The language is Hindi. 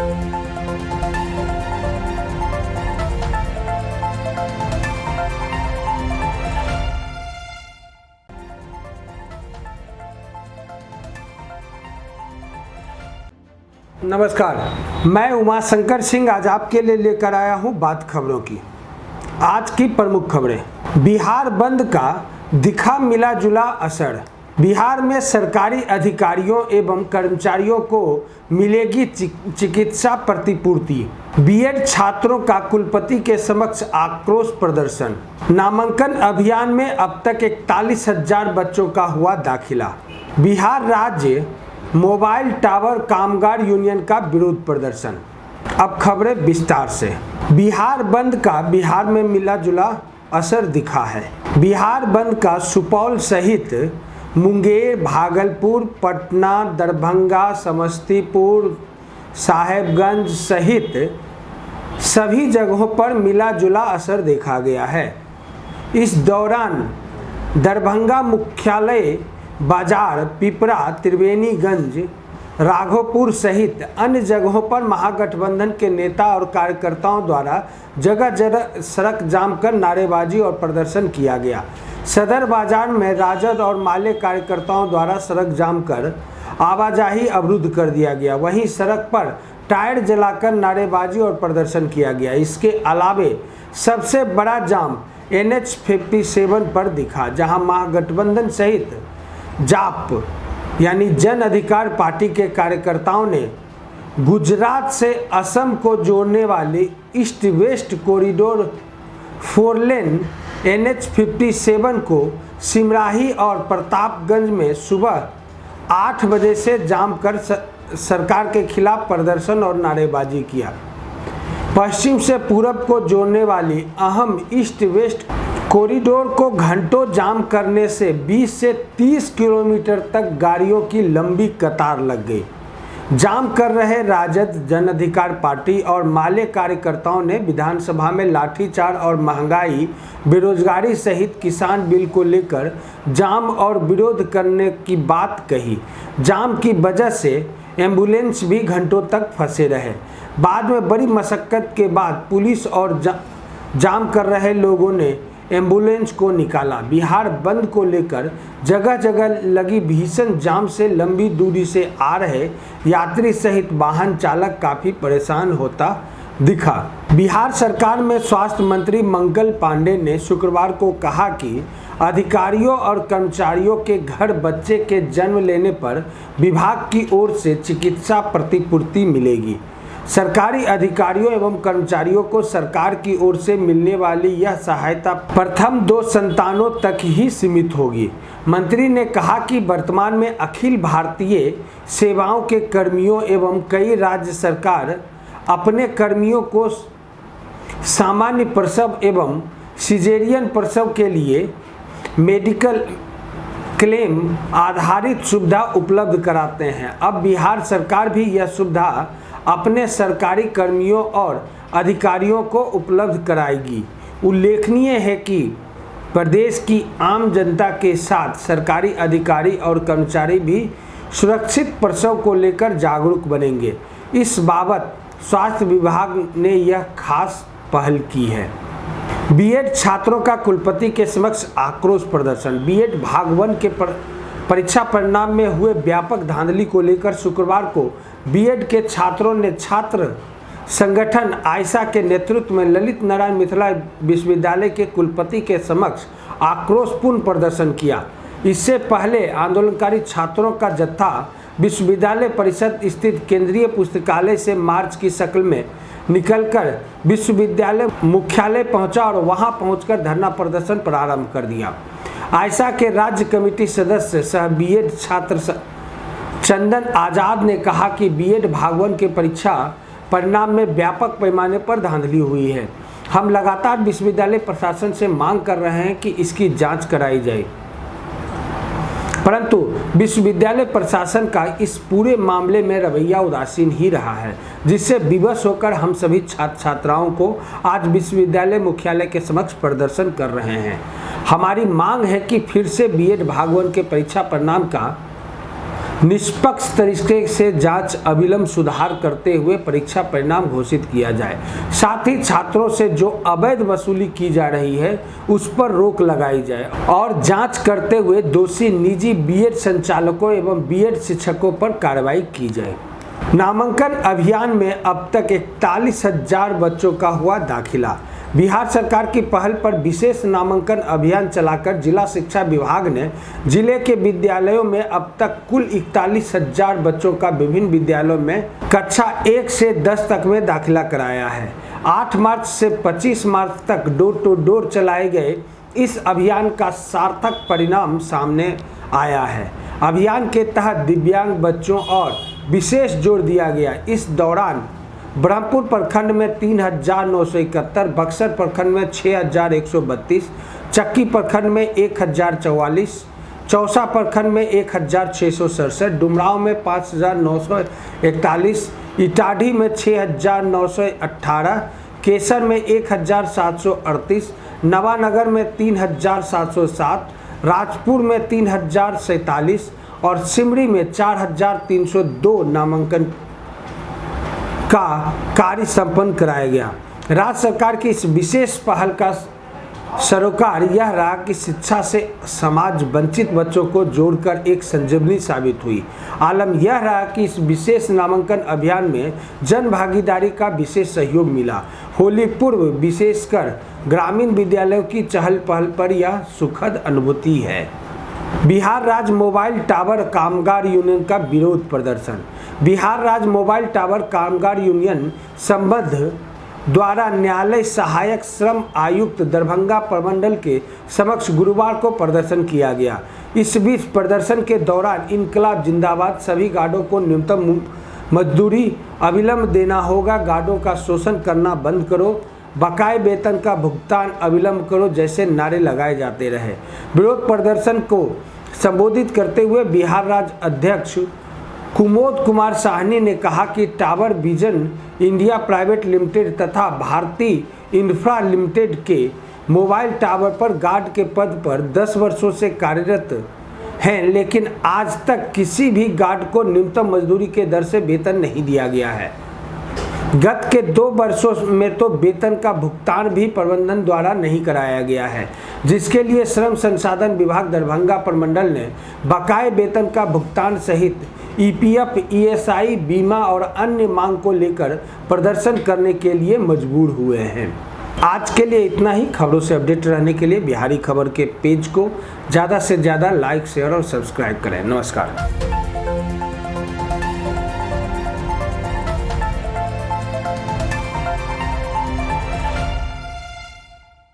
नमस्कार, मैं उमा शंकर सिंह आज आपके लिए लेकर आया हूं बात खबरों की। आज की प्रमुख खबरें। बिहार बंद का दिखा मिला जुला असर। बिहार में सरकारी अधिकारियों एवं कर्मचारियों को मिलेगी चिकित्सा प्रतिपूर्ति। बीएड छात्रों का कुलपति के समक्ष आक्रोश प्रदर्शन। नामांकन अभियान में अब तक 41,000 बच्चों का हुआ दाखिला। बिहार राज्य मोबाइल टावर कामगार यूनियन का विरोध प्रदर्शन। अब खबरें विस्तार से। बिहार बंद का बिहार में मिला जुला असर दिखा है। बिहार बंद का सुपौल सहित मुंगेर, भागलपुर, पटना, दरभंगा, समस्तीपुर, साहेबगंज सहित सभी जगहों पर मिला जुला असर देखा गया है। इस दौरान दरभंगा मुख्यालय बाजार, पिपरा, त्रिवेणीगंज, राघोपुर सहित अन्य जगहों पर महागठबंधन के नेता और कार्यकर्ताओं द्वारा जगह जगह सड़क जाम कर नारेबाजी और प्रदर्शन किया गया। सदर बाजार में राजद और माले कार्यकर्ताओं द्वारा सड़क जाम कर आवाजाही अवरुद्ध कर दिया गया। वहीं सड़क पर टायर जलाकर नारेबाजी और प्रदर्शन किया गया। इसके अलावे सबसे बड़ा जाम NH 57 पर दिखा, जहां महागठबंधन सहित जाप यानी जन अधिकार पार्टी के कार्यकर्ताओं ने गुजरात से असम को जोड़ने वाली ईस्ट वेस्ट कॉरिडोर 4 लेन NH 57 को सिमराही और प्रतापगंज में सुबह 8 बजे से जाम कर सरकार के खिलाफ प्रदर्शन और नारेबाजी किया। पश्चिम से पूरब को जोड़ने वाली अहम ईस्ट वेस्ट कॉरिडोर को घंटों जाम करने से 20 से 30 किलोमीटर तक गाड़ियों की लंबी कतार लग गई। जाम कर रहे राजद, जन अधिकार पार्टी और माले कार्यकर्ताओं ने विधानसभा में लाठीचार्ज और महंगाई, बेरोजगारी सहित किसान बिल को लेकर जाम और विरोध करने की बात कही। जाम की वजह से एम्बुलेंस भी घंटों तक फंसे रहे। बाद में बड़ी मशक्कत के बाद पुलिस और जाम कर रहे लोगों ने एम्बुलेंस को निकाला। बिहार बंद को लेकर जगह जगह लगी भीषण जाम से लंबी दूरी से आ रहे यात्री सहित वाहन चालक काफी परेशान होता दिखा। बिहार सरकार में स्वास्थ्य मंत्री मंगल पांडे ने शुक्रवार को कहा कि अधिकारियों और कर्मचारियों के घर बच्चे के जन्म लेने पर विभाग की ओर से चिकित्सा प्रतिपूर्ति मिलेगी। सरकारी अधिकारियों एवं कर्मचारियों को सरकार की ओर से मिलने वाली यह सहायता प्रथम 2 संतानों तक ही सीमित होगी। मंत्री ने कहा कि वर्तमान में अखिल भारतीय सेवाओं के कर्मियों एवं कई राज्य सरकार अपने कर्मियों को सामान्य प्रसव एवं सिजेरियन प्रसव के लिए मेडिकल क्लेम आधारित सुविधा उपलब्ध कराते हैं। अब बिहार सरकार भी यह सुविधा अपने सरकारी कर्मियों और अधिकारियों को उपलब्ध कराएगी। उल्लेखनीय है कि प्रदेश की आम जनता के साथ सरकारी अधिकारी और कर्मचारी भी सुरक्षित प्रसव को लेकर जागरूक बनेंगे। इस बाबत स्वास्थ्य विभाग ने यह खास पहल की है। बीएड छात्रों का कुलपति के समक्ष आक्रोश प्रदर्शन। बीएड भाग 1 के परीक्षा परिणाम में हुए व्यापक धांधली को लेकर शुक्रवार को बीएड के छात्रों ने छात्र संगठन आयशा के नेतृत्व में ललित नारायण मिथिला विश्वविद्यालय के कुलपति के समक्ष आक्रोशपूर्ण प्रदर्शन किया। इससे पहले आंदोलनकारी छात्रों का जत्था विश्वविद्यालय परिसर स्थित केंद्रीय पुस्तकालय से मार्च की शक्ल में निकलकर विश्वविद्यालय मुख्यालय पहुंचा और वहां पहुंचकर धरना प्रदर्शन प्रारंभ कर दिया। आयशा के राज्य कमेटी सदस्य सह बीएड छात्र चंदन आजाद ने कहा कि बीएड भाग 1 के परीक्षा परिणाम में व्यापक पैमाने पर धांधली हुई है। हम लगातार विश्वविद्यालय प्रशासन से मांग कर रहे हैं कि इसकी जांच कराई जाए, परंतु विश्वविद्यालय प्रशासन का इस पूरे मामले में रवैया उदासीन ही रहा है, जिससे विवश होकर हम सभी छात्र छात्राओं को आज विश्वविद्यालय मुख्यालय के समक्ष प्रदर्शन कर रहे हैं। हमारी मांग है कि फिर से बीएड भाग 1 के परीक्षा परिणाम का निष्पक्ष तरीके से जांच अविलंब सुधार करते हुए परीक्षा परिणाम घोषित किया जाए। साथ ही छात्रों से जो अवैध वसूली की जा रही है उस पर रोक लगाई जाए और जांच करते हुए दोषी निजी बीएड संचालकों एवं बीएड शिक्षकों पर कार्रवाई की जाए। नामांकन अभियान में अब तक 41,000 बच्चों का हुआ दाखिला। बिहार सरकार की पहल पर विशेष नामांकन अभियान चलाकर जिला शिक्षा विभाग ने जिले के विद्यालयों में अब तक कुल 41,000 बच्चों का विभिन्न विद्यालयों में कक्षा 1 से 10 तक में दाखिला कराया है। 8 मार्च से 25 मार्च तक डोर टू डोर चलाए गए इस अभियान का सार्थक परिणाम सामने आया है। अभियान के तहत दिव्यांग बच्चों और विशेष जोर दिया गया। इस दौरान ब्रह्मपुर प्रखंड में 3,971, बक्सर प्रखंड में 6,132, चक्की प्रखंड में 1,044, चौसा प्रखंड में 1,667, डुमरांव में 5,941, इटाढ़ी में 6,918, केसर में 1,738, नवानगर में 3,707, राजपुर में 3,047 और सिमरी में 4,302 नामांकन का कार्य संपन्न कराया गया। राज्य सरकार की इस विशेष पहल का सरोकार यह रहा कि शिक्षा से समाज वंचित बच्चों को जोड़कर एक संजीवनी साबित हुई। आलम यह रहा कि इस विशेष नामांकन अभियान में जन भागीदारी का विशेष सहयोग मिला। होली पूर्व विशेषकर ग्रामीण विद्यालयों की चहल पहल पर यह सुखद अनुभूति है। बिहार राज्य मोबाइल टावर कामगार यूनियन का विरोध प्रदर्शन। बिहार राज्य मोबाइल टावर कामगार यूनियन संबद्ध द्वारा न्यायालय सहायक श्रम आयुक्त दरभंगा प्रमंडल के समक्ष गुरुवार को प्रदर्शन किया गया। इस बीच प्रदर्शन के दौरान इनकलाब जिंदाबाद, सभी गार्डों को न्यूनतम मजदूरी अविलंब देना होगा, गार्डों का शोषण करना बंद करो, बकाये वेतन का भुगतान अविलंब करो जैसे नारे लगाए जाते रहे। विरोध प्रदर्शन को संबोधित करते हुए बिहार राज्य अध्यक्ष कुमोद कुमार साहनी ने कहा कि tower vision India private limited तथा भारतीय इंफ्रा लिमिटेड के मोबाइल टावर पर गार्ड के पद पर 10 वर्षों से कार्यरत हैं, लेकिन आज तक किसी भी गार्ड को न्यूनतम मजदूरी के दर से वेतन नहीं दिया गया है। गत के 2 वर्षों में तो वेतन का भुगतान भी प्रबंधन द्वारा नहीं कराया गया है, जिसके लिए श्रम संसाधन विभाग दरभंगा प्रमंडल ने बकाये वेतन का भुगतान सहित ईपीएफ, ईएसआई, बीमा और अन्य मांग को लेकर प्रदर्शन करने के लिए मजबूर हुए हैं। आज के लिए इतना ही। खबरों से अपडेट रहने के लिए बिहारी खबर के पेज को ज़्यादा से ज़्यादा लाइक, शेयर और सब्सक्राइब करें। नमस्कार।